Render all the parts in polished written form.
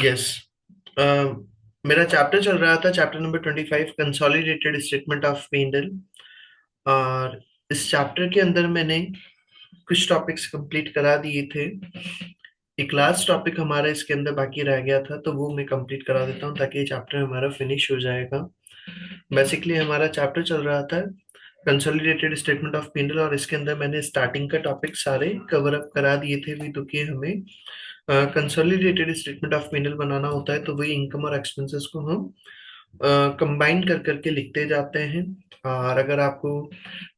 Yes. मेरा chapter चल रहा था, chapter number 25, consolidated statement of P and L. और इस चैप्टर के अंदर मैंने कुछ टॉपिक्स कंप्लीट करा दिए थे। एक लास्ट टॉपिक हमारा इसके अंदर बाकी रह गया था, तो वो मैं कंप्लीट करा देता हूँ ताकि ये चैप्टर हमारा फिनिश हो जाएगा। बेसिकली हमारा चैप्टर चल रहा था कंसोलिडेटेड स्टेटमेंट ऑफ पेंडल, और इसके अंदर मैंने स्टार्टिंग का टॉपिक सारे कवर अप करा दिए थे भी, तो कि हमें कंसोलिडेटेड स्टेटमेंट ऑफ पेंडल बनाना होता है तो वही इनकम और एक्सपेंसेस को हम कंबाइन कर करके लिखते जाते हैं। और अगर आपको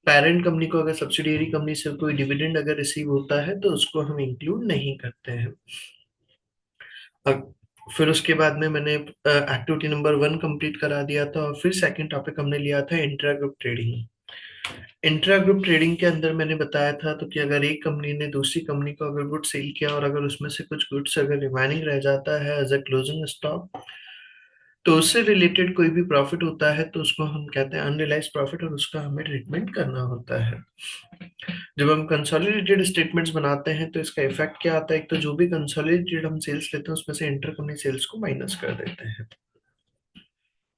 पेरेंट कंपनी को, अगर सब्सिडियरी कंपनी से कोई डिविडेंड अगर रिसीव होता है तो उसको हम इंक्लूड नहीं करते हैं। फिर उसके बाद में मैंने एक्टिविटी नंबर 1 कंप्लीट करा दिया था, और फिर सेकंड टॉपिक हमने लिया था intra group trading. Intra group trading के अंदर मैंने बताया था तो कि अगर एक कंपनी ने दूसरी कंपनी को अगर गुड सेल किया और अगर उसमें से कुछ गुड्स अगर रिमाइनिंग रह जाता है एज अ क्लोजिंग स्टॉक, तो उससे रिलेटेड कोई भी प्रॉफिट होता है तो उसको हम कहते हैं अनरियलाइज प्रॉफिट, और उसका हमें ट्रीटमेंट करना होता है। जब हम कंसोलिडेटेड स्टेटमेंट्स बनाते हैं तो इसका इफेक्ट क्या आता है, एक तो जो भी कंसोलिडेटेड हम सेल्स लेते हैं उसमें से इंटर कंपनी सेल्स को माइनस कर देते हैं,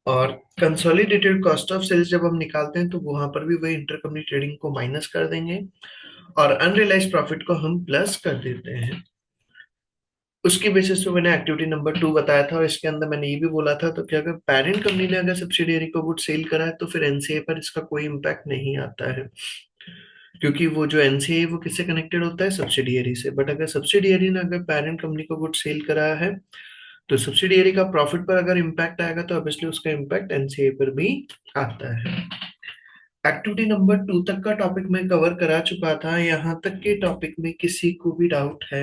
और कंसोलिडेटेड कॉस्ट ऑफ सेल्स जब हम निकालते हैं तो वहां पर भी वही इंटरकंपनी ट्रेडिंग को माइनस कर देंगे, और अनरियलाइज प्रॉफिट को हम प्लस कर देते हैं। उसकी बेसिस पे मैंने एक्टिविटी नंबर 2 बताया था, और इसके अंदर मैंने ये भी बोला था तो कि अगर पेरेंट कंपनी ने अगर सब्सिडियरी को गुड सेल करा है तो फिर एनसीए पर इसका कोई इम्पैक्ट नहीं आता है, क्योंकि वो जो एनसीए वो किससे कनेक्टेड होता है, सब्सिडियरी से। बट अगर सब्सिडियरी ने अगर पेरेंट कंपनी को गुड सेल करा है तो सब्सिडियरी का प्रॉफिट पर अगर इम्पैक्ट आएगा तो ऑब्वियसली उसका इम्पैक्ट एनसीए पर भी आता है। एक्टिविटी नंबर 2 तक का टॉपिक मैं कवर करा चुका था। यहाँ तक के टॉपिक में किसी को भी डाउट है?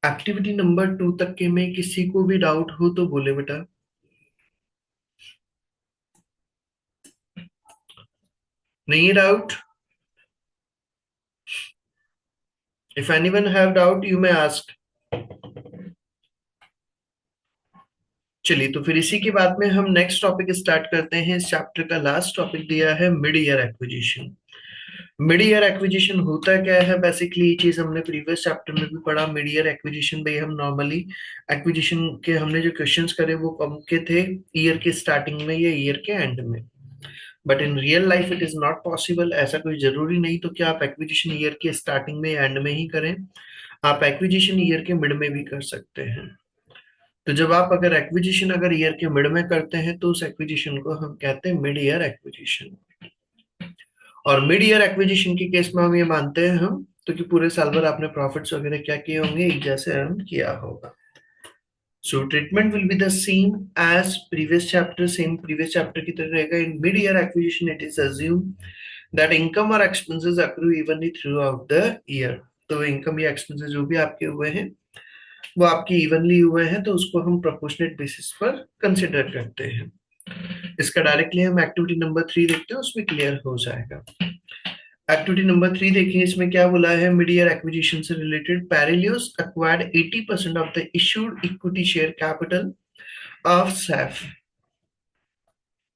एक्टिविटी नंबर 2 तक के में किसी को भी डाउट हो तो बोले बेटा। नहीं है doubt? If anyone have doubt you may ask. चलिए, तो फिर इसी की बात में हम नेक्स्ट टॉपिक स्टार्ट करते हैं। इस चैप्टर का लास्ट टॉपिक दिया है mid year acquisition. Mid year acquisition होता क्या है? बेसिकली ये चीज हमने प्रीवियस चैप्टर में भी पढ़ा। मिड ईयर एक्विजिशन भाई, हम नॉर्मली एक्विजिशन के हमने जो क्वेश्चंस करे वो कब के थे, ईयर के स्टार्टिंग में या ईयर के एंड में। But in real life it is not possible. ऐसा कोई जरूरी नहीं तो कि आप एक्विजिशन ईयर के स्टार्टिंग में एंड में ही करें, आप एक्विजिशन ईयर के मिड में भी कर सकते हैं। तो जब आप अगर एक्विजिशन अगर ईयर के मिड में करते हैं तो उस एक्विजिशन को हम कहते हैं मिड ईयर एक्विजिशन। और मिड ईयर एक्विजिशन के केस में हम ये मानते हैं हम तो कि पूरे साल भर आपने प्रॉफिट्स वगैरह क्या किए होंगे, एक जैसे अर्न किया होगा। So treatment will be the same as previous chapter, same previous chapter की तरह रहेगा। In mid year acquisition it is assume that income और expenses accrue evenly throughout the year. तो इनकम या एक्सपेंसेस जो भी आपके हुए हैं वो आपके इवनली हुए हैं, तो उसको हम प्रोपोर्शनेट बेसिस पर कंसिडर करते हैं। इसका डायरेक्टली हम एक्टिविटी नंबर 3 देखते हैं, उसमें क्लियर हो जाएगा। एक्टिविटी नंबर 3 देखिए, इसमें क्या बोला है, मिड ईयर एक्विजिशन से related. Parelios acquired 80% of the issued equity share capital of Saif.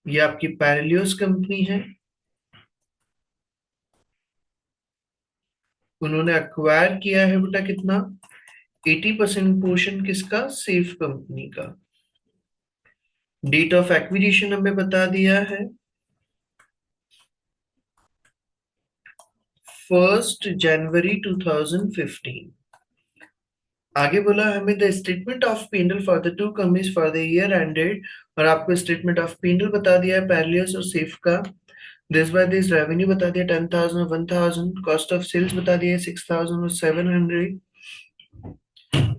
ये आपकी पैरेलियोस कंपनी है, उन्होंने एक्वायर किया है बेटा कितना, 80% पोर्शन किसका, सेफ कंपनी का। डेट ऑफ एक्विजिशन हमें बता दिया है 1 जनवरी 2015। आगे बोला हमें the statement of P and L for the two companies for the year ended, और आपको स्टेटमेंट ऑफ पेंडल बता दिया है पैरेलियस और सेफ का। दिस बाय दिस रेवेन्यू बता दिया 10,000 और 1,000, कॉस्ट ऑफ सेल्स बता दिया 6,000 और 700,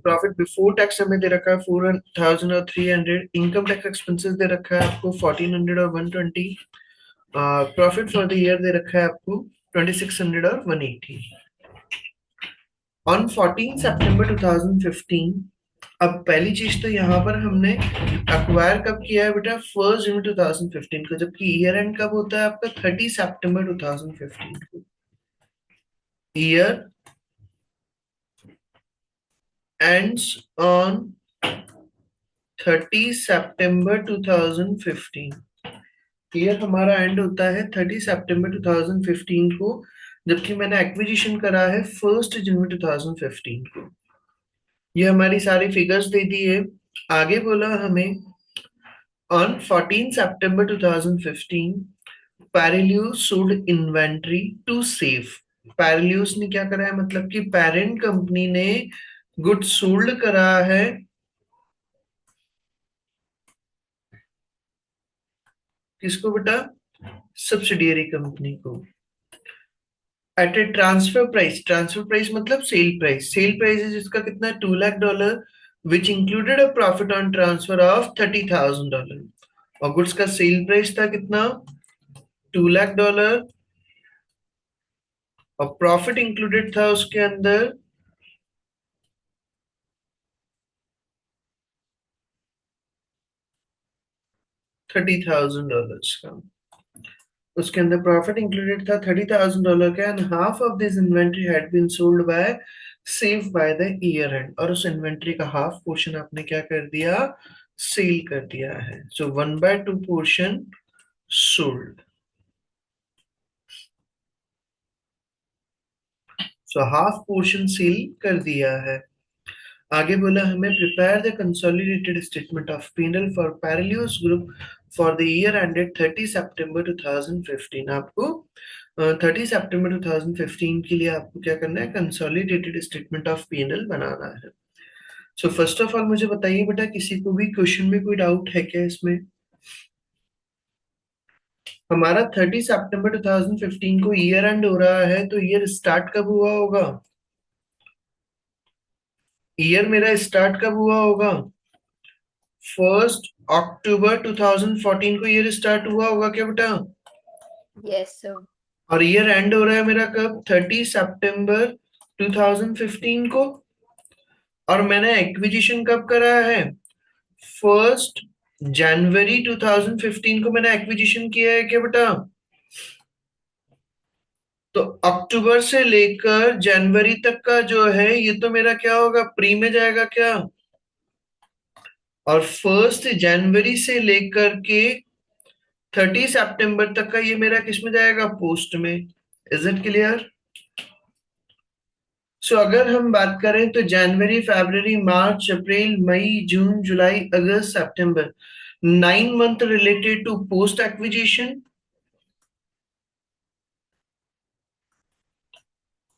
प्रॉफिट बिफोर टैक्स हमें दे रखा है 4,000 और 300, इनकम टैक्स एक्सपेंसेस दे रखा है आपको 1,400 और 120, प्रॉफिट फॉर द ईयर दे रखा है आपको 2,600 और 180। ऑन 14 सितंबर 2015, अब पहली चीज तो यहाँ पर हमने अक्वायर कब किया है बेटा, 1 जनवरी 2015 को, जबकि ईयर एंड कब होता है आपका, 30 सितंबर 2015 को। Year ends on 30 September 2015। Year हमारा एंड होता है 30 सितंबर 2015 को, जबकि मैंने एक्विजिशन करा है 1 जनवरी 2015 को। ये हमारी सारी फिगर्स दे दी है। आगे बोला हमें on 14 September 2015 Parelios sold inventory to Save. Parelios ने क्या करा है, मतलब कि पेरेंट कंपनी ने गुड्स सोल्ड करा है किसको बेटा, सब्सिडियरी कंपनी को, at a transfer price. Transfer price मतलब सेल प्राइस। सेल प्राइस है जिसका कितना, $2 lakh, which included a profit on transfer of $30,000। और गुड्स का सेल प्राइस था कितना, $2 लाख, और प्रॉफिट इंक्लूडेड था उसके अंदर $30,000 का। उसके अंदर प्रॉफिट इंक्लूडेड था $30,000 का, and half of this inventory had been sold by save by the year end. और उस इन्वेंट्री का हाफ पोर्शन आपने क्या कर दिया, सेल कर दिया है। So 1/2 portion sold. So half portion sell कर दिया है। आगे बोला हमें prepare the consolidated statement of P&L for Parelios group for the year ended 30 September 2015। आपको 30 सितंबर 2015 के लिए आपको क्या करना है, कंसोलिडेटेड स्टेटमेंट ऑफ P&L बनाना है। सो फर्स्ट ऑफ ऑल मुझे बताइए बेटा, किसी को भी क्वेश्चन में कोई डाउट है क्या इसमें। हमारा 30 सितंबर 2015 को ईयर एंड हो रहा है, तो ईयर स्टार्ट कब हुआ होगा, ईयर मेरा स्टार्ट कब हुआ होगा, 1 अक्टूबर 2014 को ईयर स्टार्ट हुआ होगा क्या बेटा। Yes sir. और ईयर एंड हो रहा है मेरा कब, 30 सितंबर 2015 को। और मैंने एक्विजिशन कब करा है, 1 जनवरी 2015 को मैंने एक्विजिशन किया है क्या बेटा। तो अक्टूबर से लेकर जनवरी तक का जो है ये तो मेरा क्या होगा, प्री में जाएगा क्या। और 1 जनवरी से लेकर के 30 सितंबर तक का ये मेरा किस में जाएगा, पोस्ट में। Is it clear. सो अगर हम बात करें तो जनवरी, फरवरी, मार्च, अप्रैल, मई, जून, जुलाई, अगस्त, सितंबर, 9 month related to post acquisition,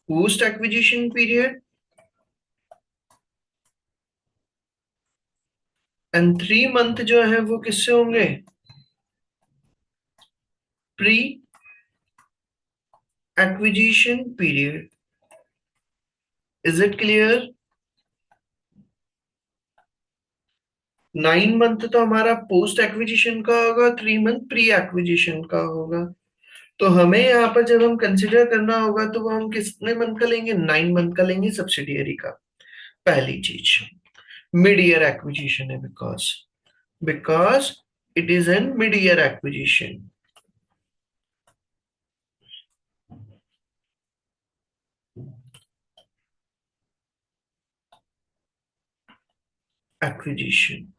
post acquisition period, and 3 month जो है वो किससे होंगे, pre acquisition period. Is it clear. 9 month तो हमारा पोस्ट एक्विजिशन का होगा, 3 मंथ प्री एक्विजिशन का होगा। तो हमें यहाँ पर जब हम कंसिडर करना होगा तो वो हम कितने मंथ का लेंगे, 9 मंथ का लेंगे सब्सिडियरी का। पहली चीज, मिड ईयर एक्विजिशन है, because because it is an mid year acquisition. Acquisition,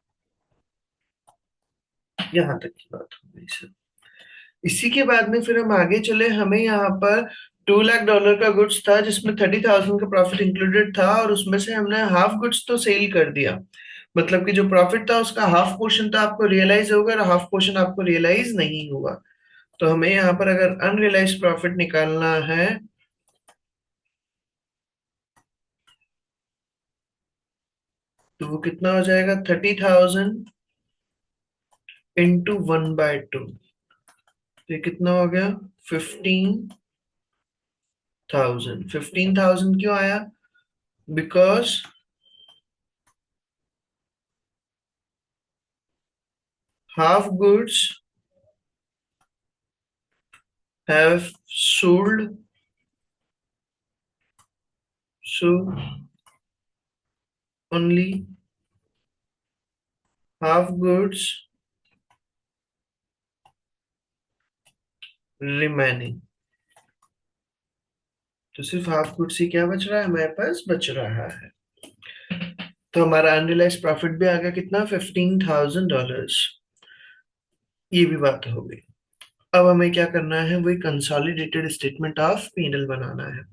यहां तक की बात हो गई सर। इसी के बाद में फिर हम आगे चले, हमें यहाँ पर $2 लाख का गुड्स था जिसमें 30,000 का प्रॉफिट इंक्लूडेड था, और उसमें से हमने हाफ गुड्स तो सेल कर दिया। मतलब कि जो प्रॉफिट था उसका हाफ पोर्शन तो आपको रियलाइज होगा और हाफ पोर्शन आपको रियलाइज नहीं हुआ। तो हमें यहाँ पर अगर अनरियलाइज प्रॉफिट निकालना है तो वो कितना हो जाएगा, 30,000 इंटू 1/2। तो ये कितना हो गया, 15,000। 15,000 क्यों आया, because half goods have sold, so only half goods remaining। तो सिर्फ हाफ गुड्स ही क्या बच रहा है हमारे पास, बच रहा है। तो हमारा अनरियलाइज प्रॉफिट भी आ गया कितना, $15,000। ये भी बात हो गई। अब हमें क्या करना है, वही कंसोलिडेटेड स्टेटमेंट ऑफ P&L बनाना है।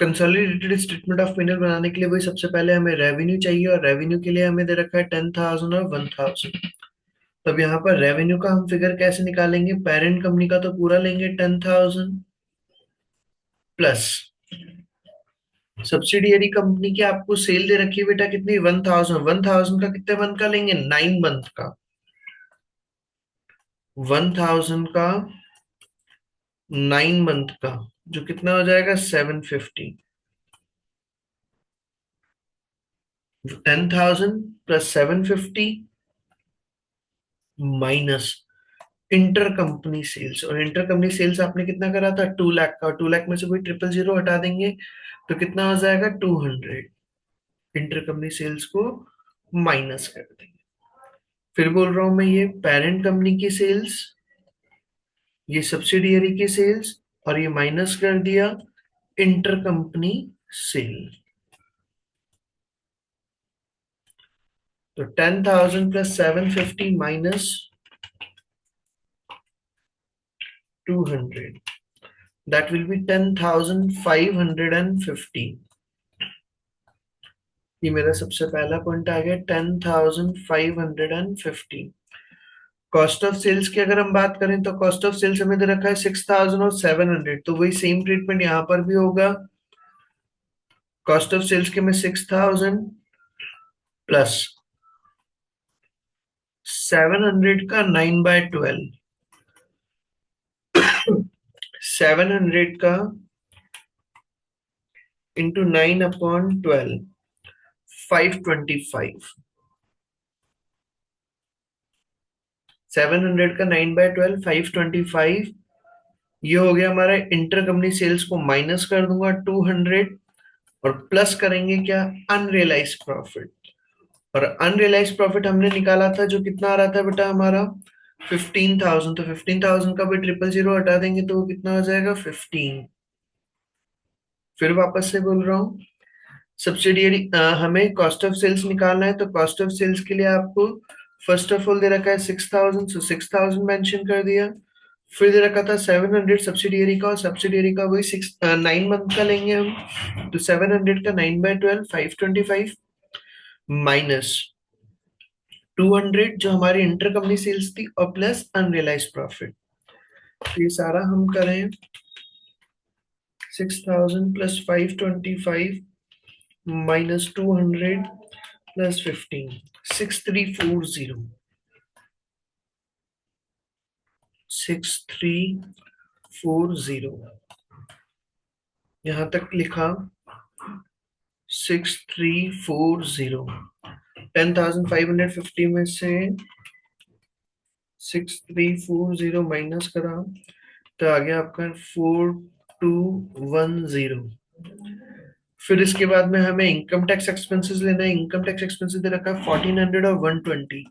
कंसोलिडेटेड स्टेटमेंट ऑफ P&L बनाने के लिए वही सबसे पहले हमें रेवेन्यू चाहिए, और रेवेन्यू के लिए हमें दे रखा है 10,000 और 1,000। तब यहाँ पर रेवेन्यू का हम फिगर कैसे निकालेंगे? पेरेंट कंपनी का तो पूरा लेंगे 10,000 प्लस सब्सिडियरी कंपनी की आपको सेल दे रखी है बेटा कितनी? 1,000। 1,000 का कितने मंथ का लेंगे? 9 मंथ का। 1,000 का 9 मंथ का जो कितना हो जाएगा? 750। 10,000 plus 750 minus inter company sales. और इंटर कंपनी सेल्स आपने कितना करा था? 2 लाख का। 2 लाख में से कोई 000 हटा देंगे तो कितना हो जाएगा? 200। इंटर कंपनी सेल्स को माइनस कर देंगे। फिर बोल रहा हूं मैं, ये पेरेंट कंपनी की सेल्स, ये सब्सिडियरी की सेल्स, और ये माइनस कर दिया इंटर कंपनी सेल। तो 10,000 plus 750 minus 200, that will be 10,550। ये मेरा सबसे पहला पॉइंट आ गया, 10,550। कॉस्ट ऑफ सेल्स की अगर हम बात करें तो कॉस्ट ऑफ सेल्स हमें दे रखा है 6,000 और 700, तो वही सेम ट्रीटमेंट यहां पर भी होगा। कॉस्ट ऑफ सेल्स के में 6,000 प्लस 700 का 9/12, 700 का इंटू 9/12, 525। 700 का 9/12, 525। ये हो गया हमारा इंटर कंपनी सेल्स को माइनस कर दूंगा 200, और प्लस करेंगे क्या? Unrealised profit. और अनरियलाइज प्रॉफिट हमने निकाला था जो कितना आ रहा था बेटा हमारा? 15,000। तो 15,000 का भी 000 हटा देंगे तो वो कितना हो जाएगा? 15। फिर वापस से बोल रहा हूँ, सब्सिडियरी हमें कॉस्ट ऑफ सेल्स निकालना है, तो कॉस्ट ऑफ सेल्स के लिए आपको फर्स्ट ऑफ ऑल दे रखा है 6,000, सो 6,000 मेंशन कर दिया। फिर दे रखा था 700 सब्सिडियरी का, और सब्सिडियरी का वही 9 मंथ का लेंगे हम, तो 700 का 9/12, 525 माइनस 200 जो हमारी इंटर कंपनी सेल्स थी, और प्लस अनरियलाइज प्रॉफिट। ये सारा हम करें, 6,000 प्लस 525 माइनस 200 प्लस 15, 6,340। 6,340 यहां तक लिखा। 6,340, 10,550 में से 6,340 माइनस करा तो आ गया आपका 4,210। फिर इसके बाद में हमें इनकम टैक्स एक्सपेंसेस लेना है। इनकम टैक्स एक्सपेंसेस दे रखा है 1,400 और 120,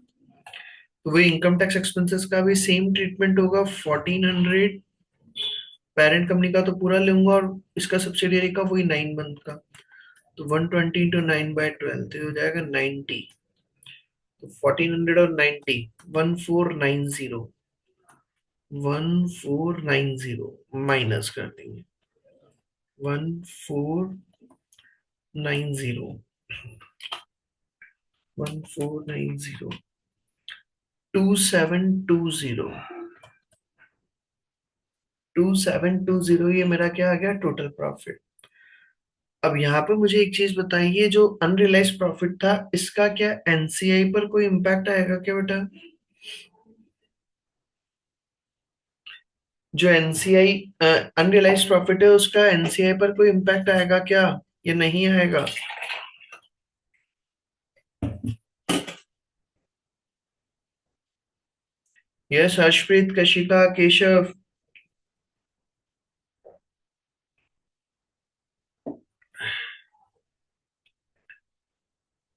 तो वही इनकम टैक्स एक्सपेंसेस का भी सेम ट्रीटमेंट होगा। 1,400 पेरेंट कंपनी का तो पूरा लूंगा, और इसका सब्सिडियरी का वही 9 मंथ का, तो 120 इंटू 9/12 तो हो जाएगा 90। तो 1,400 और 90, 1,490, 1,490 माइनस कर देंगे। 1,490, 1,490, 2,720, 2,720, ये मेरा क्या आ गया? Total profit. अब यहाँ पे मुझे एक चीज बताइए, जो अनरियलाइज प्रॉफिट था इसका क्या एनसीआई पर कोई इम्पैक्ट आएगा क्या बेटा? जो एनसीआई अनरियलाइज प्रॉफिट है उसका एनसीआई पर कोई इम्पैक्ट आएगा क्या, ये नहीं आएगा? यस हर्षप्रीत, कशिका, केशव।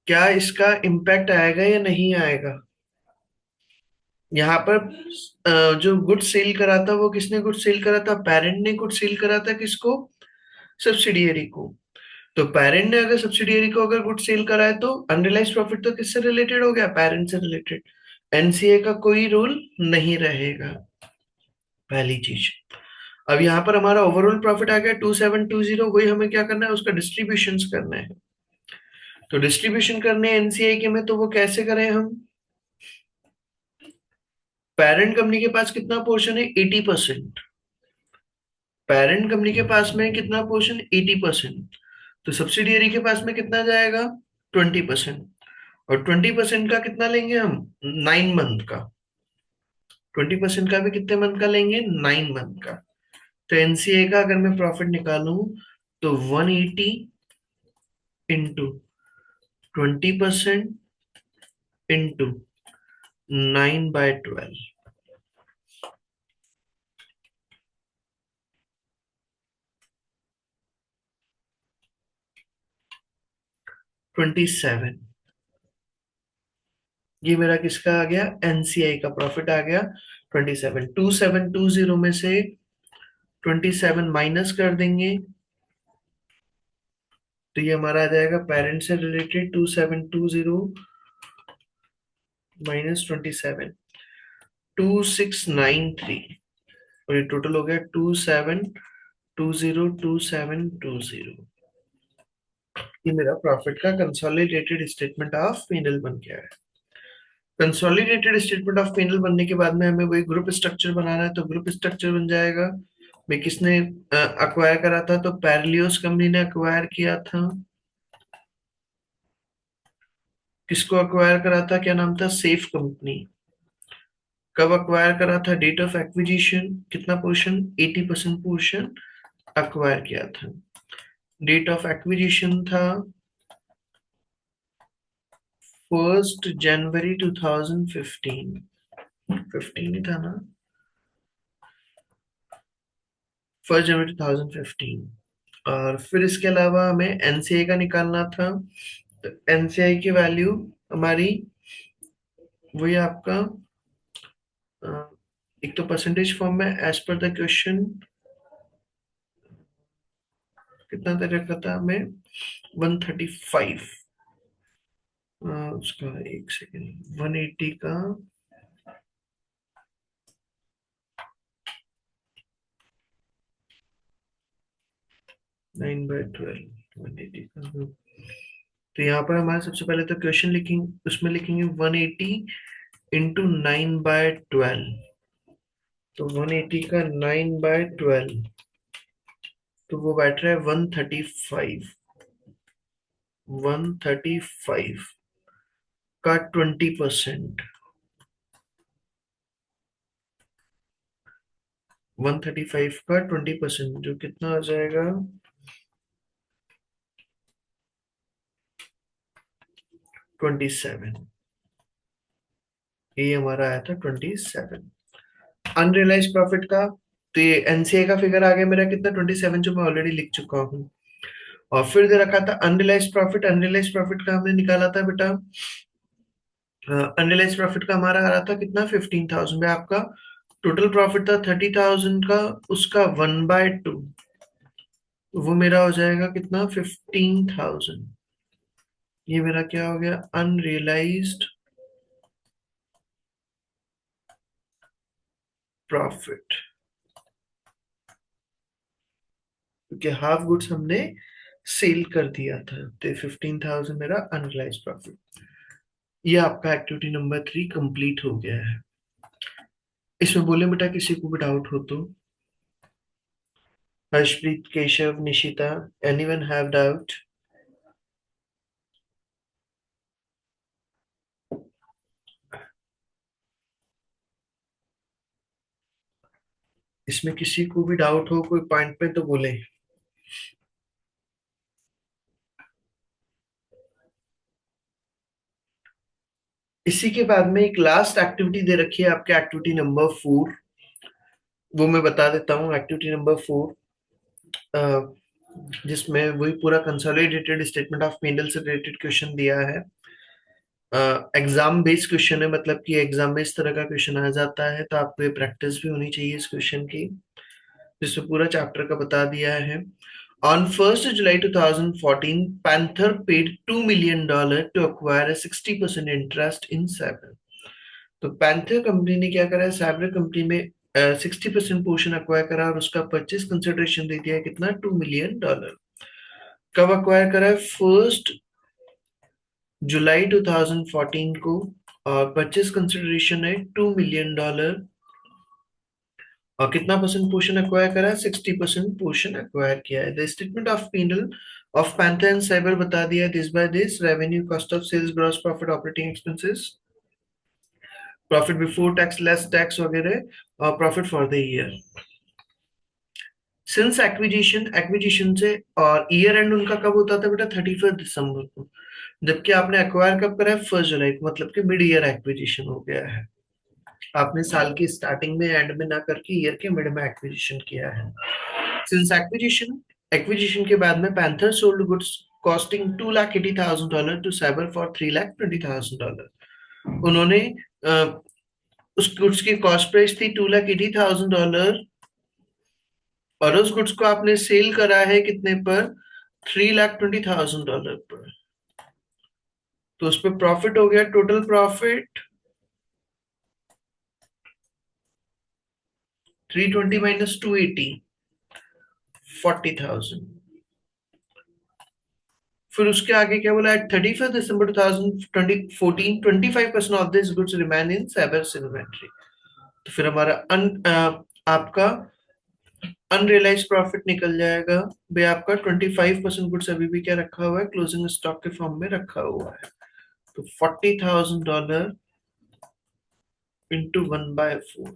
क्या इसका इम्पैक्ट आएगा या नहीं आएगा? यहाँ पर जो गुड सेल करा था वो किसने गुड सेल करा था? पेरेंट ने गुड सेल करा था किसको? सब्सिडियरी को। तो पेरेंट ने अगर सब्सिडियरी को अगर गुड सेल करा है तो अनरियलाइज प्रॉफिट तो किससे रिलेटेड हो गया? पेरेंट से रिलेटेड। एनसीए का कोई रूल नहीं रहेगा, पहली चीज। अब यहाँ पर हमारा ओवरऑल प्रॉफिट आ गया 2720, वही हमें क्या करना है, उसका डिस्ट्रीब्यूशन करना है। तो डिस्ट्रीब्यूशन करने हैं एनसीआई के में, तो वो कैसे करें हम? पेरेंट कंपनी के पास कितना पोर्शन है? 80%। पेरेंट कंपनी के पास में कितना पोर्शन? 80%। तो सब्सिडियरी के पास में कितना जाएगा? 20%। और 20% का कितना लेंगे हम? 9 मंथ का। 20% का भी कितने मंथ का लेंगे? 9 मंथ का। तो एनसीए का अगर मैं प्रॉफिट निकालूं तो 180 इंटू 20% इंटू 9/12, 27। ये मेरा किसका आ गया? एनसीआई का प्रॉफिट आ गया 27। 2720 में से 27 माइनस कर देंगे तो ये हमारा आ जाएगा पेरेंट से रिलेटेड 2720 माइनस 27, 2693। और ये टोटल हो गया 2720, 2720। ये मेरा प्रॉफिट का कंसोलिडेटेड स्टेटमेंट ऑफ पीनल बन गया है। कंसोलिडेटेड स्टेटमेंट ऑफ पीनल बनने के बाद में हमें वही ग्रुप स्ट्रक्चर बनाना है, तो ग्रुप स्ट्रक्चर बन जाएगा। मैं किसने अक्वायर करा था? तो पैरलियोस कंपनी ने अक्वायर किया था। किसको अक्वायर करा था? क्या नाम था? Safe company. कब अक्वायर करा था? Date of acquisition. कितना पोर्शन? 80% पोर्शन अक्वायर किया था। डेट ऑफ एक्विजिशन था 1 जनवरी 2015। 15 ही था ना? 1 जनवरी 2015। और फिर इसके अलावा हमें एनसीए का निकालना था। तो एनसीआई की वैल्यू हमारी वही आपका अ, एक तो परसेंटेज फॉर्म में एज पर द क्वेश्चन कितना दे रखा था हमें? 135। उसका एक सेकेंड, 180 का 9/12, 180 का। तो यहाँ पर हमारे सबसे पहले तो क्वेश्चन लिखेंगे, उसमें लिखेंगे 180 इंटू 9/12। तो 180 का 9/12, तो वो बैठ रहा है 135। 135 का 20%। 135 का 20%, जो कितना आ जाएगा? 27। ये हमारा आया था 27। अनरियलाइज प्रॉफिट का, तो ये एनसीए का फिगर आ गया मेरा कितना? 27, जो मैं ऑलरेडी लिख चुका हूँ। और फिर दे रखा था अनरियलाइज प्रॉफिट। अनरियलाइज प्रॉफिट का हमने निकाला था बेटा, अनरियलाइज प्रॉफिट का हमारा आ रहा था कितना? 15,000 में। आपका टोटल प्रॉफिट था 30,000 का, उसका 1/2, वो मेरा हो जाएगा कितना? 15,000। ये मेरा क्या हो गया? Unrealised profit. क्योंकि हाफ गुड्स हमने सेल कर दिया था, तो 15,000 मेरा अनरियलाइज्ड प्रॉफिट। ये आपका एक्टिविटी नंबर 3 कंप्लीट हो गया है। इसमें बोले बेटा किसी को भी डाउट हो तो? Harshpreet, Keshav, Nishita, anyone have doubt? इसमें किसी को भी डाउट हो कोई पॉइंट पे तो बोले। इसी के बाद में एक लास्ट एक्टिविटी दे रखी है आपके, एक्टिविटी नंबर 4। वो मैं बता देता हूँ। एक्टिविटी नंबर 4 जिसमें वही पूरा कंसोलिडेटेड स्टेटमेंट ऑफ P&L से रिलेटेड क्वेश्चन दिया है। एग्जाम बेस्ड क्वेश्चन है, मतलब कि एग्जाम में इस तरह का क्वेश्चन आ जाता है, तो आपको ये प्रैक्टिस भी होनी चाहिए इस क्वेश्चन की, जिसमें पूरा चैप्टर का बता दिया है। On 1st July 2014, Panther paid $2 million to acquire a 60% interest in Sabre। तो पैंथर कंपनी ने क्या करा है? साइबर कंपनी में 60% पोर्शन अक्वायर करा और उसका परचेज कंसिडरेशन दे दिया है कितना, $2 मिलियन। कब अक्वायर करा है, 1 जुलाई 2014 को, और परचेज कंसिडरेशन है $2 मिलियन। और कितना परसेंट पोर्शन अक्वायर करा है, 60% पोर्शन अक्वायर किया है। The statement of P and L of Panther and Cyber बता दिया, this by this, revenue, cost of sales, gross profit, operating expenses, profit before tax, less tax वगैरह, और profit for the year. Since acquisition, acquisition से, और year and उनका कब होता था बेटा, 31 दिसंबर को, जबकि आपने एक्वायर कब करा है, 1 जुलाई को, मतलब कि मिड ईयर एक्विजिशन हो गया है। आपने साल की स्टार्टिंग में एंड में ना करके ईयर के मिड में एक्विजिशन किया है। सिंस एक्विजिशन, एक्विजिशन के बाद में Panther sold goods costing $280,000 to Cyber for $320,000। उन्होंने उस गुड्स की कॉस्ट प्राइस थी $280,000, और उस गुड्स को आपने सेल करा है कितने पर, $320,000 पर। तो उस पर प्रॉफिट हो गया, टोटल प्रॉफिट 320 माइनस 280, 40,000। फिर उसके आगे क्या बोला है, 31 दिसंबर 2014, 25% of this goods remain in sabres inventory. तो फिर हमारा आपका अनरियलाइज प्रॉफिट निकल जाएगा भाई, आपका 25% गुड्स अभी भी क्या रखा हुआ है, क्लोजिंग स्टॉक के फॉर्म में रखा हुआ है। तो $40,000 इंटू 1/4,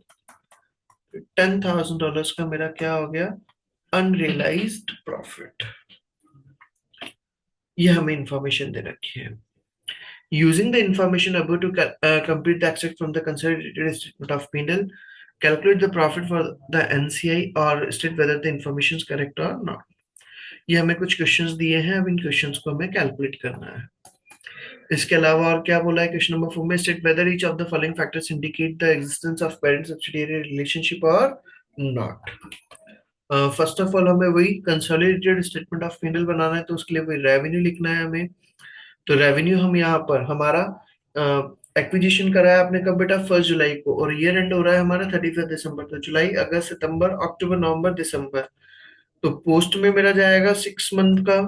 $10,000 का मेरा क्या हो गया, अनरियलाइज्ड प्रॉफिट। ये हमें इंफॉर्मेशन दे रखी है। Using the information above to complete the extract from the consolidated statement of P&L, calculate the profit for the NCI or state whether the information is correct or not. ये हमें कुछ questions दिए हैं, अब इन questions को हमें calculate करना है। इसके अलावा और क्या बोला है, क्वेश्चन नंबर 4 में state whether each of the following factors indicate the existence of parent subsidiary relationship और नॉट। फर्स्ट ऑफ ऑल हमें वही कंसोलिडेटेड स्टेटमेंट ऑफ P&L बनाना है, तो उसके लिए वही रेवेन्यू लिखना है हमें। तो रेवेन्यू हम यहाँ पर हमारा एक्विजिशन करा है आपने कब बेटा, 1 जुलाई को, और ईयर एंड हो रहा है हमारा 31 दिसंबर। तो जुलाई, अगस्त, सितंबर, अक्टूबर, नवंबर, दिसंबर। तो पोस्ट में मेरा जाएगा 6 मंथ का,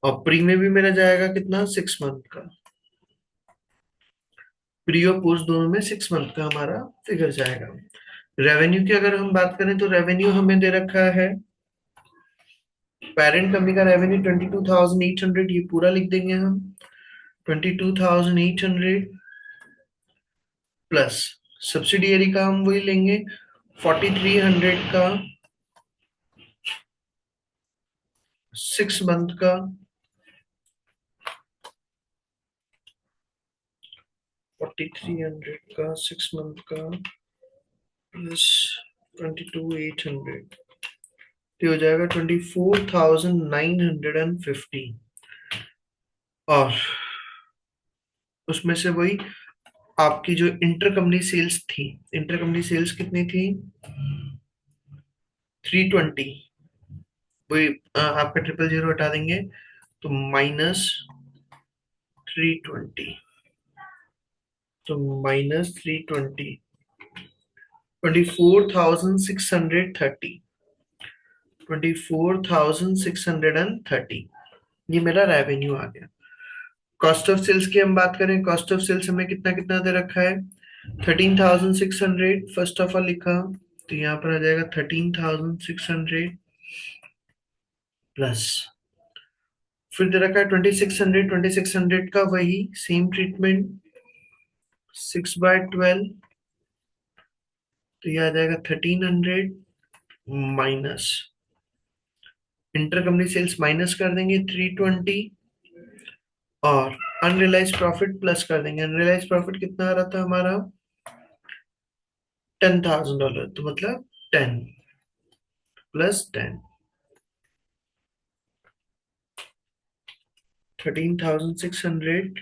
और प्री में भी मेरा जाएगा कितना, 6 मंथ का। प्री और पोस्ट दोनों में 6 मंथ का हमारा फिगर जाएगा। रेवेन्यू की अगर हम बात करें तो रेवेन्यू हमें दे रखा है, पेरेंट कंपनी का रेवेन्यू 22,800, ये पूरा लिख देंगे हम, 22,800 प्लस सब्सिडियरी का हम वही लेंगे 4,300 का, 6 मंथ का, 4,300 का 6 मंथ का प्लस 22,800, तो हो जाएगा 24,950। और उसमें से वही आपकी जो इंटर कंपनी सेल्स थी, इंटर कंपनी सेल्स कितनी थी, 320, वही आपका 000 हटा देंगे तो -320, तो -320, 24,630, 24,630, ये मेरा रेवेन्यू आ गया। कॉस्ट ऑफ सेल्स की हम बात करें, कॉस्ट ऑफ सेल्स हमें कितना कितना दे रखा है, 13,600 फर्स्ट ऑफ ऑल लिखा, तो यहाँ पर आ जाएगा 13,600 प्लस, फिर दे रखा है 2,600, 2,600 का वही सेम ट्रीटमेंट 6/12, तो ये आ जाएगा 1,300 minus inter company sales minus कर देंगे 320, और अनरियलाइज प्रॉफिट प्लस कर देंगे। अनरियलाइज प्रॉफिट कितना आ रहा था हमारा, $10,000, तो मतलब 10 प्लस 10, 13,600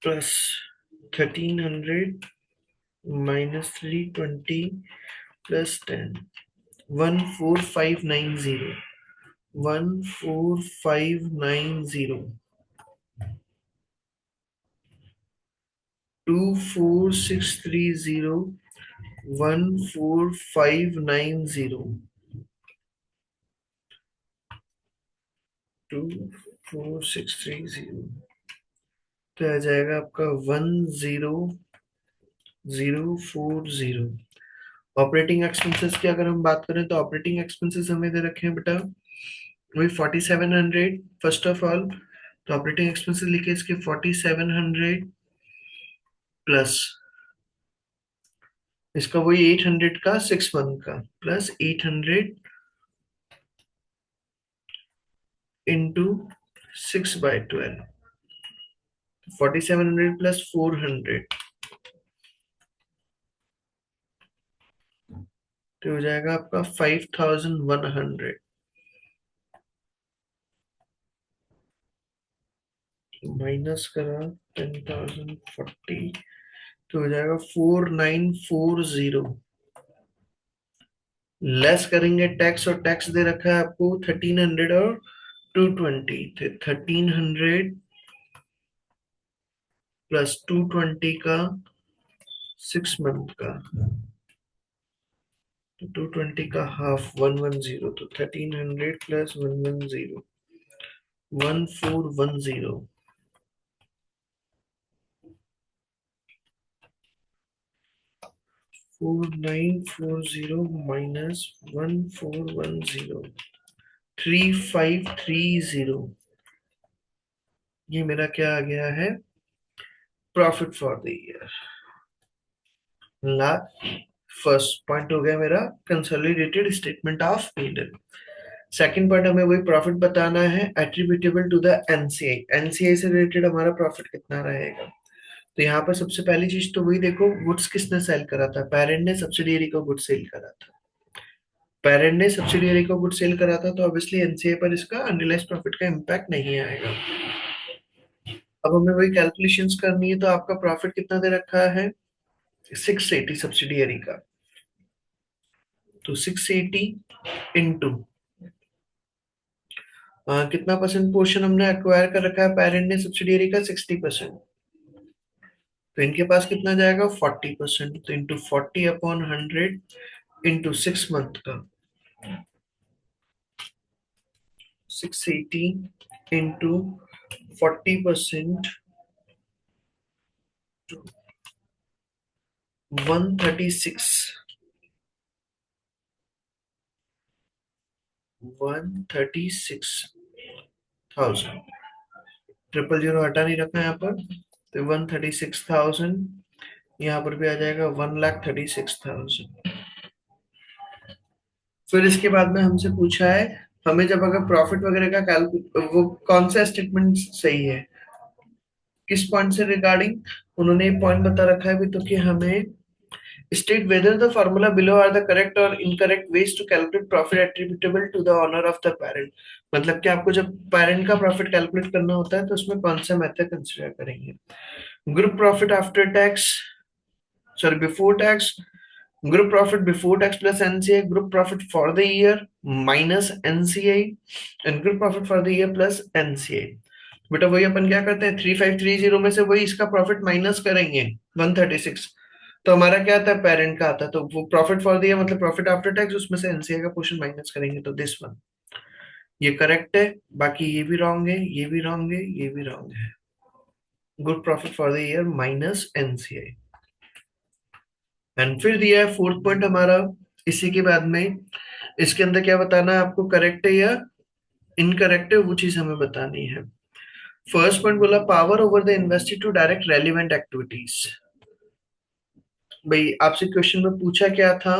प्लस 1,300 माइनस 320 प्लस 10, 14,590, 14,590, 24,630 14,590 24,630 तो आ जाएगा आपका 10,040। ऑपरेटिंग एक्सपेंसेस की अगर हम बात करें तो ऑपरेटिंग एक्सपेंसेस हमें दे रखे हैं बेटा वही 4,700 फर्स्ट ऑफ ऑल। तो ऑपरेटिंग एक्सपेंसेस लिखे इसके 4,700 प्लस इसका वही 800 का 6 मंथ का प्लस 800 इंटू 6/12 4,700 प्लस 400 तो हो जाएगा आपका 5,100 माइनस करा 10,040 तो हो जाएगा 4,940 लेस करेंगे टैक्स और टैक्स दे रखा है आपको 1,300 और 220 थे 1,300 प्लस 220 का 6 मंथ का तो 220 का हाफ 110 तो 1,300 प्लस 110 1410 4,940 माइनस 1410 3,530 ये मेरा क्या आ गया है प्रॉफिट फॉर द ईयर। ला फर्स्ट पॉइंट हो गया मेरा consolidated statement of PNL. Second point हमें वही प्रॉफिट बताना है attributable to the NCI. NCI से रिलेटेड हमारा प्रॉफिट कितना रहेगा तो यहाँ पर सबसे पहली चीज तो वही देखो गुड्स किसने सेल करा था पेरेंट ने सब्सिडियरी को गुड सेल करा था। पेरेंट ने सब्सिडियरी को गुड सेल करा था तो ऑब्वियसली एनसीआई पर इसका अनरियलाइज्ड प्रॉफिट का इम्पैक्ट नहीं आएगा। अब हमें वही कैलकुलेशंस करनी है तो आपका प्रॉफिट कितना दे रखा है 680 सब्सिडियरी का तो 680 इंटू कितना परसेंट पोर्शन हमने एक्वायर कर रखा है पेरेंट ने सब्सिडियरी का 60% तो इनके पास कितना जाएगा 40% तो इंटू 40/100 इंटू 6 मंथ का 680 इंटू 40% 136 136,000 000 हटा नहीं रखा है यहाँ पर तो 136,000 यहाँ पर भी आ जाएगा 1,36,000। फिर इसके बाद में हमसे पूछा है हमें जब अगर प्रॉफिट वगैरह का कैलकुलेट वो कौन सा स्टेटमेंट सही है किस पॉइंट से रिगार्डिंग उन्होंने पॉइंट बता रखा है भी तो कि हमें state whether the formula below are the correct और incorrect ways to calculate profit attributable to the owner of the parent. मतलब कि आपको जब पेरेंट का प्रॉफिट कैलकुलेट करना होता है तो उसमें कौन सा मेथड कंसिडर करेंगे group profit after tax sorry before tax group profit before tax plus NCI, group profit for the year minus NCI and group profit for the year plus NCI। बेटा वही अपन क्या करते हैं 3,530 में से वही इसका प्रॉफिट माइनस करेंगे 136 तो हमारा क्या आता है पेरेंट का आता है तो वो प्रॉफिट फॉर द ईयर मतलब प्रॉफिट आफ्टर टैक्स उसमें से एनसीआई का पोर्शन माइनस करेंगे तो दिस वन ये करेक्ट है बाकी ये भी रॉन्ग है ये भी रॉन्ग है ये भी रॉन्ग है good profit for the year minus NCI and फिर दिया है फोर्थ पॉइंट हमारा इसी के बाद में इसके अंदर क्या बताना है आपको करेक्ट है या इनकरेक्ट है वो चीज हमें बतानी है। फर्स्ट पॉइंट बोला power over the invested to direct relevant activities. भाई आपसे क्वेश्चन में पूछा क्या था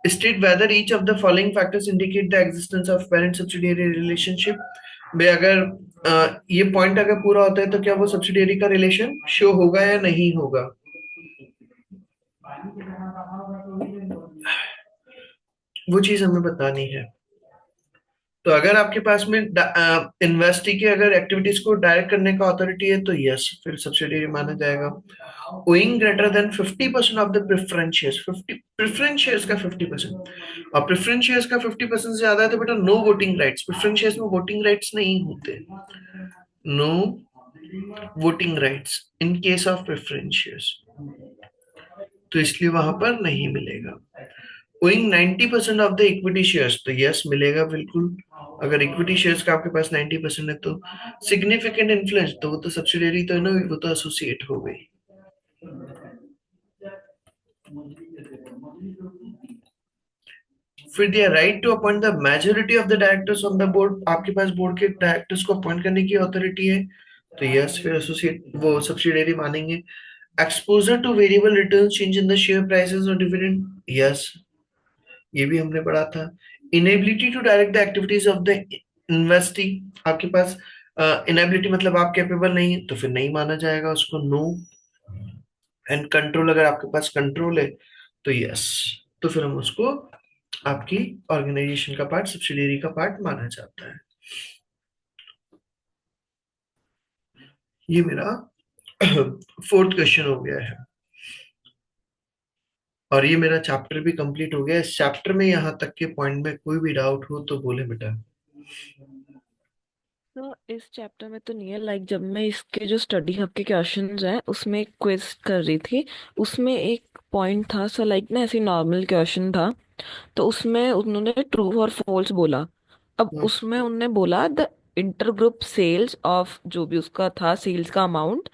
state whether each of the following factors indicate the existence of parent subsidiary relationship. भाई अगर ये पॉइंट अगर पूरा होता है तो क्या वो सब्सिडियरी का रिलेशन शो होगा या नहीं होगा वो चीज हमें बतानी है। तो अगर आपके पास में इन्वेस्टी की अगर एक्टिविटीज को डायरेक्ट करने का अथॉरिटी है तो यस फिर सब्सिडियरी माना जाएगा। Owing greater than 50% of the preference shares 50 preference shares का 50% और प्रेफरेंस शेयर्स का 50% से ज्यादा है तो बेटा no voting rights preference shares में वोटिंग राइट्स नहीं होते no voting rights in case of preference shares, तो इसलिए वहां पर नहीं मिलेगा। Owing 90% of the equity shares, तो यस मिलेगा बिल्कुल। अगर इक्विटी शेयर्स का आपके पास 90% है तो सिग्निफिकेंट इन्फ्लुएंस, तो वो तो सब्सिडियरी तो है ना, वो तो एसोसिएट हो गई। फिर दिया right to appoint the majority of the directors on the board, आपके पास बोर्ड के डायरेक्टर्स को अपॉइंट करने की अथॉरिटी है, तो यस फिर एसोसिएट वो सब्सिडियरी मानेंगे। Exposure to variable return change in the share prices और डिविडेंड, यस ये भी हमने पढ़ा था। Inability to direct the activities of the investee, आपके पास इनेबिलिटी मतलब आप कैपेबल नहीं है, तो फिर नहीं माना जाएगा उसको, नो। एंड कंट्रोल, अगर आपके पास कंट्रोल है तो यस, तो फिर हम उसको आपकी ऑर्गेनाइजेशन का पार्ट, सब्सिडियरी का पार्ट माना जाता है। ये मेरा फोर्थ क्वेश्चन हो गया है, और ये मेरा चैप्टर भी कंप्लीट हो गया। इस चैप्टर में यहाँ तक के पॉइंट में कोई भी डाउट हो तो बोले बेटा। तो इस चैप्टर में तो नहीं है, लाइक जब मैं इसके जो स्टडी हब के क्वेश्चंस हैं उसमें एक क्विज कर रही थी, उसमें एक पॉइंट था सो लाइक ना ऐसे नॉर्मल क्वेश्चन था, तो उसमें उन्होंने ट्रू और फॉल्स बोला। अब हम्म, उसमें उन्होंने बोला द इंटरग्रुप सेल्स ऑफ जो भी उसका था सेल्स का amount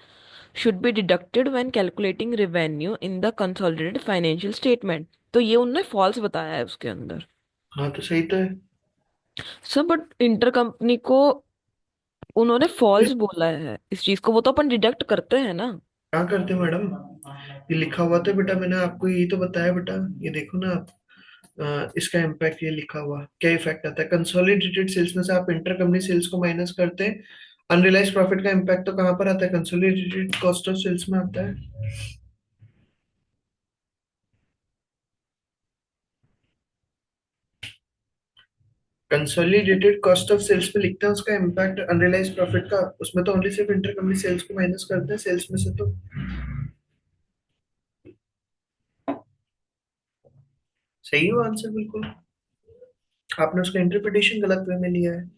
should be deducted when calculating revenue in the consolidated financial statement, तो ये उन्होंने फॉल्स बताया है उसके अंदर। हाँ तो सही तो है। सर बट इंटर कंपनी को उन्होंने ये फॉल्स बोला है इस चीज को, वो तो अपन डिडक्ट करते हैं ना। क्या करते मैडम, ये लिखा हुआ था बेटा, मैंने आपको यही तो बताया बेटा। ये देखो ना आप, इसका इम्पैक्ट ये लिखा हुआ क्या इफेक्ट आता है, कंसोलिडेटेड सेल्स में से आप इंटर कंपनी सेल्स को माइनस करते हैं, अनरियलाइज प्रॉफिट का इम्पैक्ट तो कहाँ पर आता है, कंसोलिडेटेड कॉस्ट ऑफ सेल्स में आता है। कंसोलिडेटेड कॉस्ट ऑफ सेल्स पे लिखते हैं उसका इम्पैक्ट अनरियलाइज प्रॉफिट का, उसमें तो ओनली सिर्फ इंटर कंपनी सेल्स को माइनस करते हैं सेल्स में से, तो सही हो आंसर बिल्कुल। आपने उसका इंटरप्रिटेशन गलत वे में लिया है।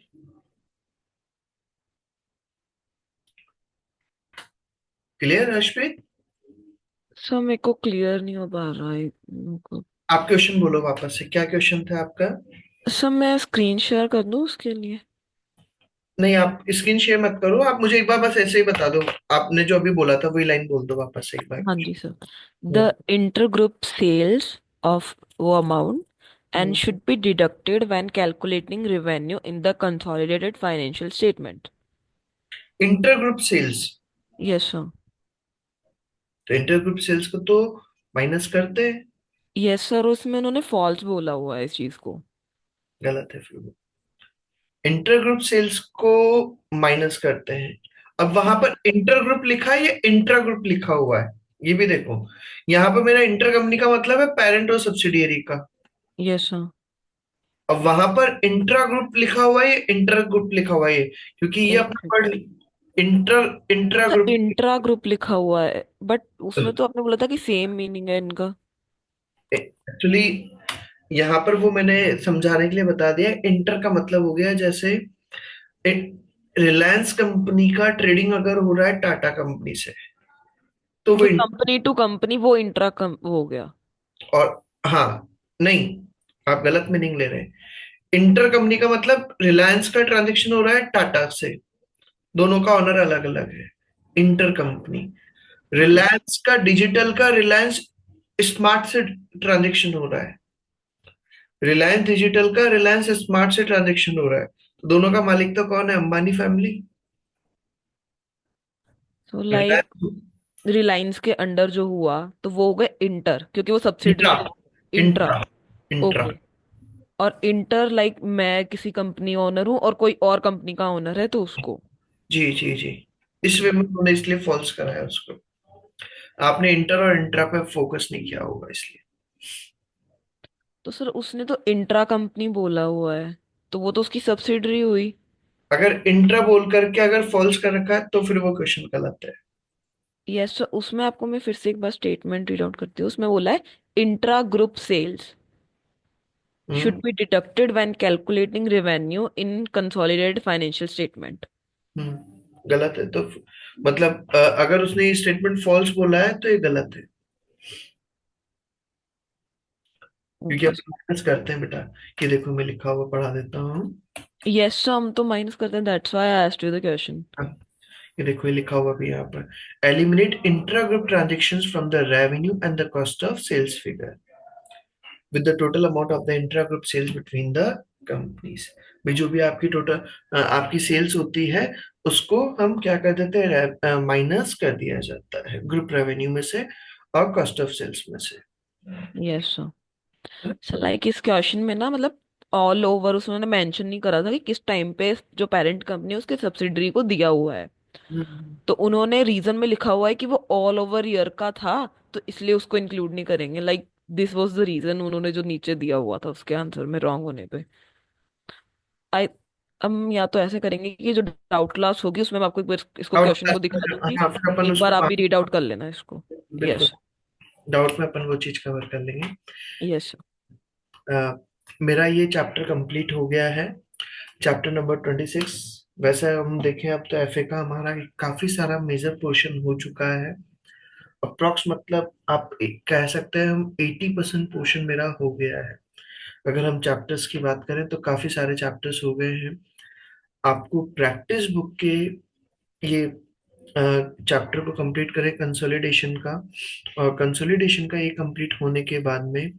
क्लियर हर्षप्रीत? सर मेरे को क्लियर नहीं हो पा रहा है मेरे को। आप क्वेश्चन बोलो वापस से, क्या क्वेश्चन था आपका? सर मैं स्क्रीन शेयर कर दूं उसके लिए? नहीं आप स्क्रीन शेयर मत करो, आप मुझे एक बार बस ऐसे ही बता दो, आपने जो अभी बोला था वही लाइन बोल दो वापस से एक बार। हाँ जी sir. Hmm, the inter group sales of वो amount and should be deducted when calculating revenue in the consolidated financial statement. Inter group sales, yes sir. तो इंटर ग्रुप सेल्स को तो माइनस करते हैं। यस सर, उसमें उन्होंने false बोला हुआ है इस चीज को। गलत है फिर वो, इंटर ग्रुप सेल्स को माइनस करते हैं। अब वहां पर इंटर ग्रुप लिखा है या इंट्रा ग्रुप लिखा हुआ है, ये भी देखो। यहाँ पर मेरा इंटर कंपनी का मतलब है पेरेंट और सब्सिडियरी का। Yes sir. अब वहां पर इंट्रा ग्रुप लिखा हुआ है, इंटर ग्रुप लिखा हुआ है, क्योंकि ये अपना inter word inter intra sir, group. Intra group लिखा हुआ है, बट उसमें तो आपने बोला था कि सेम मीनिंग है इनका। एक्चुअली यहाँ पर वो मैंने समझाने के लिए बता दिया, इंटर का मतलब हो गया जैसे रिलायंस कंपनी का ट्रेडिंग अगर हो रहा है टाटा कंपनी से, तो वो ओके, कंपनी टू कंपनी वो इंट्रा कम वो हो गया। और हाँ, नहीं आप गलत मीनिंग ले रहे हैं। इंटर कंपनी का मतलब रिलायंस का ट्रांजेक्शन हो रहा है टाटा से, दोनों का ऑनर अलग अलग है। Inter company, okay. रिलायंस का डिजिटल का रिलायंस स्मार्ट से ट्रांजेक्शन हो रहा है, रिलायंस डिजिटल का रिलायंस स्मार्ट से ट्रांजेक्शन हो रहा है, तो दोनों का मालिक तो कौन है, अंबानी फैमिली। तो लाइक रिलायंस रिलायंस के अंडर जो हुआ तो वो हो गए इंटर क्योंकि वो इंट्रा, सब्सिडरी है। इंट्रा। Intra, intra. ओके। और इंटर लाइक मैं किसी कंपनी ओनर हूँ और कोई और कंपनी का ओनर है तो उसको। जी जी जी, इस वे ओके। में उन्होंने इसलिए फॉल्स कराया उसको, आपने इंटर और इंट्रा पे फोकस नहीं किया होगा इसलिए। तो सर उसने तो इंट्रा कंपनी बोला हुआ है, तो वो तो उसकी सब्सिडरी हुई। अगर इंट्रा बोल करके अगर फॉल्स कर रखा है तो फिर वो क्वेश्चन गलत है। यस सर, उसमें आपको मैं फिर से एक बार स्टेटमेंट रीड आउट करती हूँ, उसमें बोला है intra group sales hmm should be deducted when calculating revenue in consolidated financial statement. हम्म गलत है तो मतलब अगर उसने ये स्टेटमेंट फॉल्स बोला है तो ये गलत है, क्योंकि ओके अपन सर। माइनस करते हैं बेटा। ये देखो मैं लिखा हुआ पढ़ा देता हूँ। यस सर, हम तो माइनस करते हैं, that's why I asked you the question. हाँ, ये देखो ये लिखा हुआ भी यहाँ पर, eliminate intra group transactions from the revenue and the cost of sales figure with the total amount of the intra group sales between the companies. भी जो भी आपकी टोटल आपकी सेल्स होती है उसको हम क्या कर देते हैं, माइनस कर दिया जाता है ग्रुप रेवेन्यू में से और कॉस्ट ऑफ सेल्स में से। Yes sir. सर लाइक इस क्वेश्चन में ना, मतलब ऑल ओवर उसने मेंशन नहीं करा था कि किस टाइम पे जो पेरेंट कंपनी है उसके सब्सिडरी को दिया हुआ है। हम्म। तो उन्होंने रीजन में लिखा हुआ है कि वो ऑल ओवर ईयर का था, तो इसलिए उसको इंक्लूड नहीं करेंगे। Like this was the reason उन्होंने जो नीचे दिया हुआ था उसके आंसर में रॉन्ग होने पे। आई हम या तो ऐसे करेंगे कि जो डाउट क्लास होगी उसमें मैं आपको एक बार इसको डाउट क्वेश्चन को दिखा दूंगी। हाँ, फिर अपन एक बार उसको आप भी रीड आउट कर लेना इसको। बिल्कुल यस। डाउट में अपन वो चीज कवर कर लेंगे। यस। अ, मेरा ये चैप्टर कंप्लीट हो गया है, चैप्टर नंबर 26। वैसे हम देखें अब तो एफए का हमारा काफी सारा मेजर पोर्शन हो चुका है, अप्रोक्स मतलब आप कह सकते हैं हम 80% पोर्शन मेरा हो गया है। अगर हम चैप्टर्स की बात करें तो काफी सारे चैप्टर्स हो गए हैं। आपको प्रैक्टिस बुक के ये चैप्टर को कंप्लीट करें कंसोलिडेशन का, और कंसोलिडेशन का ये कंप्लीट होने के बाद में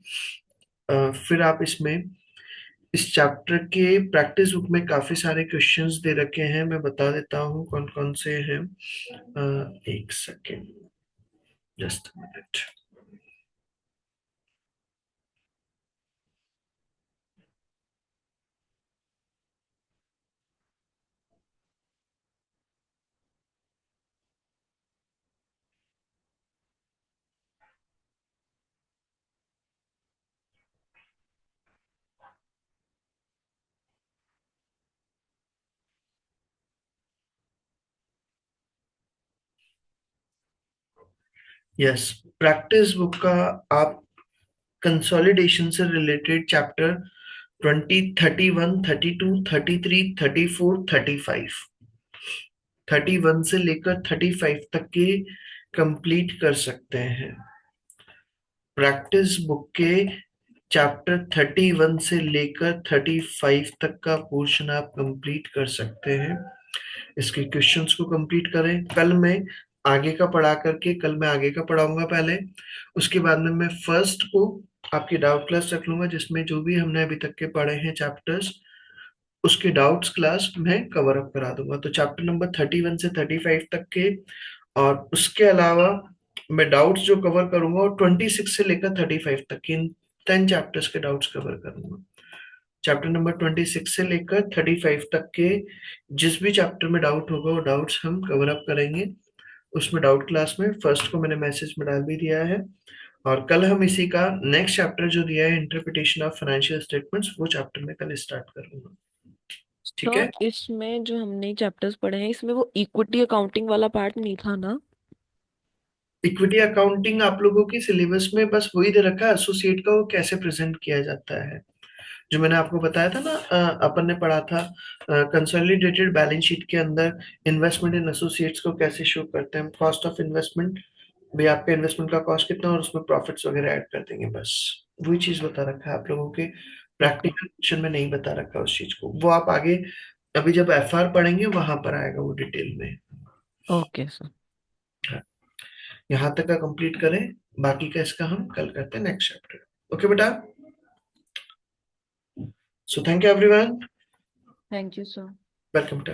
फिर आप इसमें इस चैप्टर के प्रैक्टिस बुक में काफी सारे क्वेश्चंस दे रखे हैं, मैं बता देता हूँ कौन कौन से हैं। एक second, just minute. Yes, practice book का आप कंसोलिडेशन से रिलेटेड चैप्टर 20, 31, 32, 33, 34, 35, 31 से लेकर 35 तक के कंप्लीट कर सकते हैं। प्रैक्टिस बुक के चैप्टर 31 से लेकर 35 तक का पोर्शन आप कंप्लीट कर सकते हैं। इसके क्वेश्चंस को कंप्लीट करें। कल मैं आगे का पढ़ा करके, कल मैं आगे का पढ़ाऊंगा पहले, उसके बाद में मैं फर्स्ट को आपकी डाउट क्लास रख लूंगा जिसमें जो भी हमने अभी तक के पढ़े हैं चैप्टर्स उसके डाउट्स क्लास मैं कवर अप करा दूंगा। तो चैप्टर नंबर 31 से 35 तक के, और उसके अलावा मैं डाउट्स जो कवर करूंगा और 26 से लेकर 35 तक के इन 10 चैप्टर्स के डाउट्स कवर करूंगा। चैप्टर नंबर 26 से लेकर 35 तक के जिस भी चैप्टर में डाउट होगा वो डाउट्स हम कवर अप करेंगे। उसमें डाउट क्लास में फर्स्ट को मैंने मैसेज में डाल भी दिया है, और कल हम इसी का नेक्स्ट चैप्टर जो दिया है इंटरप्रिटेशन ऑफ फाइनेंशियल स्टेटमेंट्स, वो चैप्टर में कल स्टार्ट करूंगा। ठीक तो है। इसमें जो हमने चैप्टर्स पढ़े हैं इसमें वो इक्विटी अकाउंटिंग वाला पार्ट नहीं था ना? इक्विटी अकाउंटिंग आप लोगों की सिलेबस में बस वही दे रखा है, एसोसिएट का वो कैसे प्रेजेंट किया जाता है, जो मैंने आपको बताया था ना। अपन ने पढ़ा था कंसोलिडेटेड बैलेंस शीट के अंदर इन्वेस्टमेंट इन एसोसिएट्स को कैसे शो करते हैं, कॉस्ट ऑफ इन्वेस्टमेंट भी, आपका इन्वेस्टमेंट का कॉस्ट कितना और उसमें प्रॉफिट्स वगैरह ऐड कर देंगे, बस वही चीज बता रखा है आप लोगों के। ओके। प्रैक्टिकल क्वेश्चन में नहीं बता रखा उस चीज को, वो आप आगे अभी जब एफआर पढ़ेंगे वहां पर आएगा वो डिटेल में। Okay sir. हाँ, यहाँ तक का कंप्लीट करें, बाकी का इसका हम कल करते हैं नेक्स्ट चैप्टर। ओके बेटा, so thank you everyone, thank you sir. Welcome बेटा।